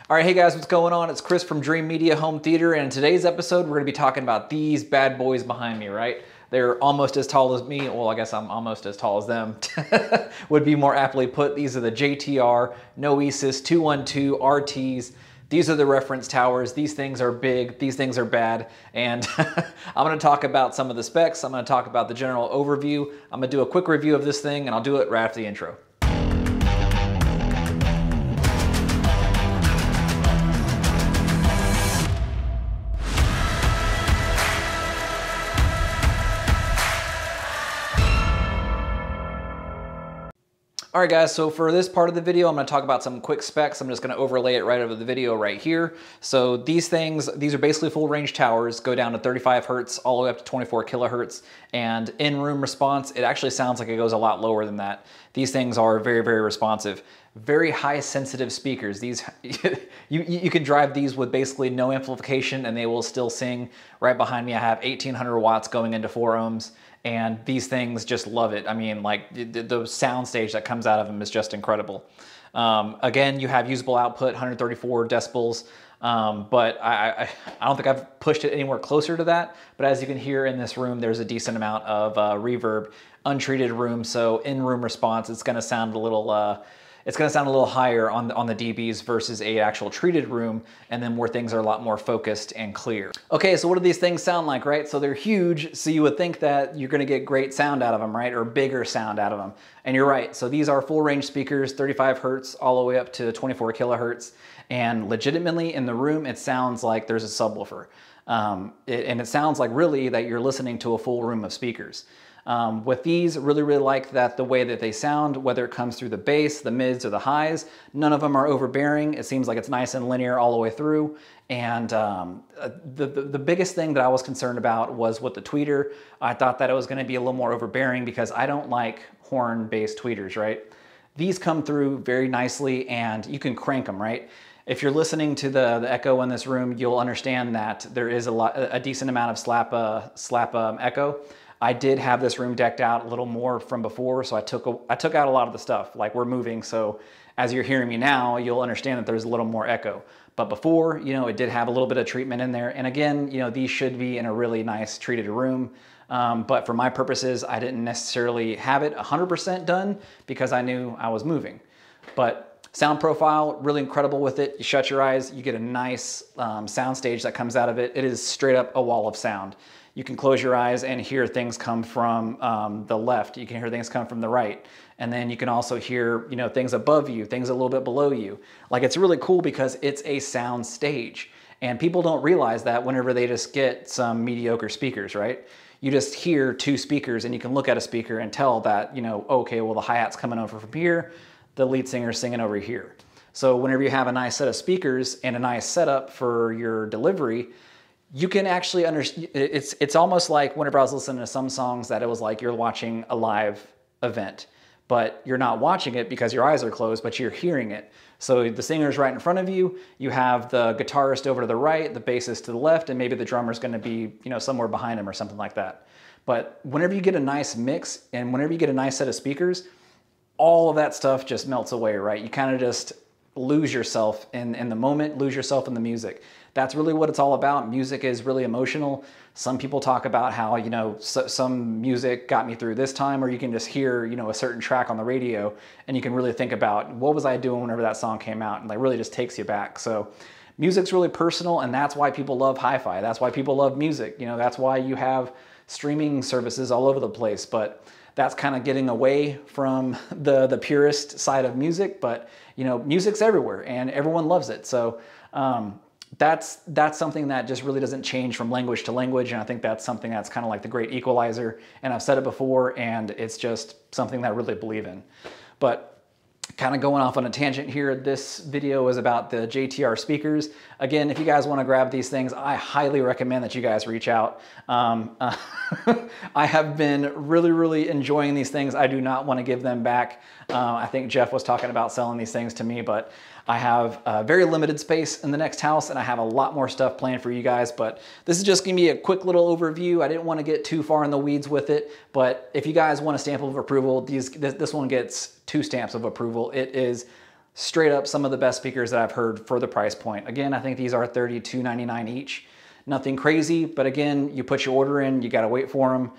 All right, hey guys, what's going on? It's Chris from Dreamedia Home Theater, and in today's episode, we're gonna be talking about these bad boys behind me, right? They're almost as tall as me. Well, I guess I'm almost as tall as them. Would be more aptly put. These are the JTR Noesis 212RTs. These are the reference towers. These things are big, these things are bad, and I'm gonna talk about some of the specs. I'm gonna talk about the general overview. I'm gonna do a quick review of this thing, and I'll do it right after the intro. All right guys, so for this part of the video, I'm gonna talk about some quick specs. I'm just gonna overlay it right over the video right here. So these are basically full range towers, go down to 35 Hertz all the way up to 24 kilohertz. And in-room response, it actually sounds like it goes a lot lower than that. These things are very, very responsive. Very high sensitive speakers. These, you can drive these with basically no amplification and they will still sing. Right behind me, I have 1800 watts going into 4 ohms. And these things just love it. I mean, like the sound stage that comes out of them is just incredible. Again, you have usable output, 134 decibels, but I don't think I've pushed it anywhere closer to that. But as you can hear in this room, there's a decent amount of reverb, untreated room. So in-room response, it's gonna sound a little, higher on the dBs versus a actual treated room, and then where things are a lot more focused and clear. Okay, so what do these things sound like, right? So they're huge, so you would think that you're gonna get great sound out of them, right? Or bigger sound out of them. And you're right, so these are full range speakers, 35 Hertz all the way up to 24 kilohertz. And legitimately in the room, it sounds like there's a subwoofer. And it sounds like really that you're listening to a full room of speakers. With these, really like that the way that they sound, whether it comes through the bass, the mids, or the highs, none of them are overbearing. It seems like it's nice and linear all the way through. And the biggest thing that I was concerned about was with the tweeter. I thought that it was gonna be a little more overbearing because I don't like horn-based tweeters, right? These come through very nicely and you can crank them, right? If you're listening to the echo in this room, you'll understand that there is a decent amount of slap echo. I did have this room decked out a little more from before, so I took out a lot of the stuff. Like, we're moving, so as you're hearing me now, you'll understand that there's a little more echo. But before, you know, it did have a little bit of treatment in there. And again, you know, these should be in a really nice treated room. But for my purposes, I didn't necessarily have it 100% done because I knew I was moving. But sound profile, really incredible with it. You shut your eyes, you get a nice sound stage that comes out of it. It is straight up a wall of sound. You can close your eyes and hear things come from the left. You can hear things come from the right. And then you can also hear, you know, things above you, things a little bit below you. Like, it's really cool because it's a sound stage. And people don't realize that whenever they just get some mediocre speakers, right? You just hear 2 speakers and you can look at a speaker and tell that, you know, okay, well, the hi-hat's coming over from here, the lead singer's singing over here. So whenever you have a nice set of speakers and a nice setup for your delivery, you can actually understand. It's almost like whenever I was listening to some songs that it was like you're watching a live event, but you're not watching it because your eyes are closed, but you're hearing it. So the singer's right in front of you, you have the guitarist over to the right, the bassist to the left, and maybe the drummer's gonna be, you know, somewhere behind him or something like that. But whenever you get a nice mix and whenever you get a nice set of speakers, all of that stuff just melts away, right? You kind of just lose yourself in the moment, lose yourself in the music. That's really what it's all about. Music is really emotional. Some people talk about how, you know, some music got me through this time, or you can just hear, you know, a certain track on the radio and you can really think about what was I doing whenever that song came out, and it really just takes you back. So music's really personal, and that's why people love hi-fi. That's why people love music. You know, that's why you have streaming services all over the place. But that's kind of getting away from the purist side of music, but you know, music's everywhere and everyone loves it. So that's something that just really doesn't change from language to language. And I think that's something that's kind of like the great equalizer. And I've said it before, and it's just something that I really believe in. But kind of going off on a tangent here, this video is about the JTR speakers. Again, if you guys want to grab these things, I highly recommend that you guys reach out. I have been really enjoying these things. I do not want to give them back. I think Jeff was talking about selling these things to me, but I have very limited space in the next house, and I have a lot more stuff planned for you guys, but this is just gonna be a quick little overview. I didn't want to get too far in the weeds with it, but if you guys want a stamp of approval, this one gets 2 stamps of approval. It is straight up some of the best speakers that I've heard for the price point. Again, I think these are $32.99 each. Nothing crazy, but again, you put your order in, you gotta wait for them.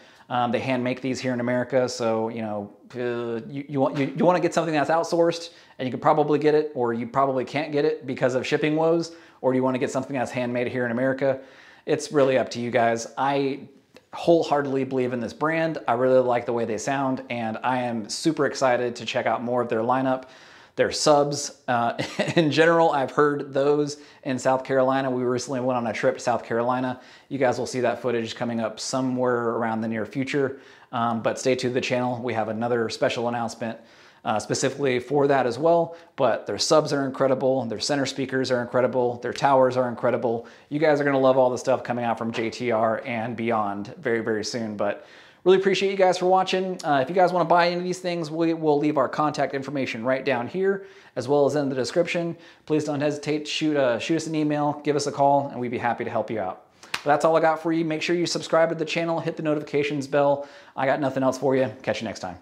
They hand make these here in America, so you know you want to get something that's outsourced, and you could probably get it, or you probably can't get it because of shipping woes, or do you want to get something that's handmade here in America? It's really up to you guys. I wholeheartedly believe in this brand. I really like the way they sound, and I am super excited to check out more of their lineup. Their subs, in general, I've heard those in South Carolina. We recently went on a trip to South Carolina. You guys will see that footage coming up somewhere around the near future, but stay tuned to the channel. We have another special announcement specifically for that as well, but their subs are incredible, their center speakers are incredible, their towers are incredible. You guys are gonna love all the stuff coming out from JTR and beyond very, very soon, but really appreciate you guys for watching. If you guys want to buy any of these things, we'll leave our contact information right down here, as well as in the description. Please don't hesitate to shoot us an email, give us a call, and we'd be happy to help you out. But that's all I got for you. Make sure you subscribe to the channel, hit the notifications bell. I got nothing else for you. Catch you next time.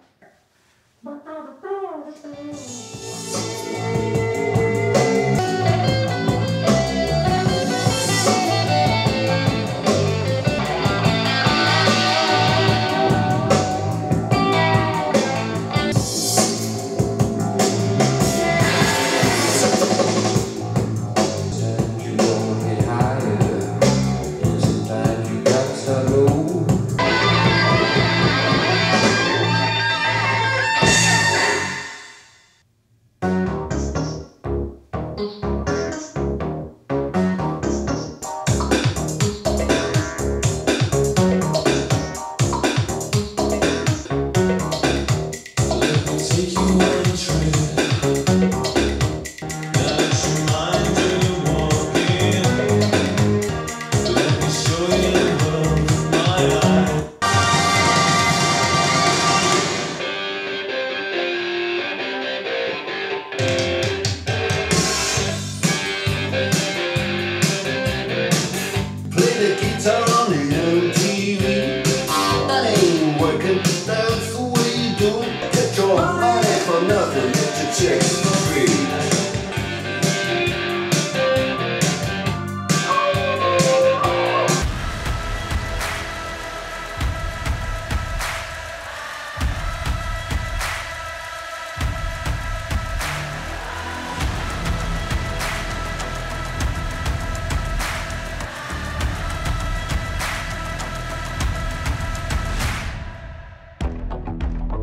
That's the way you do it. Get your money for nothing. Get your checks for free.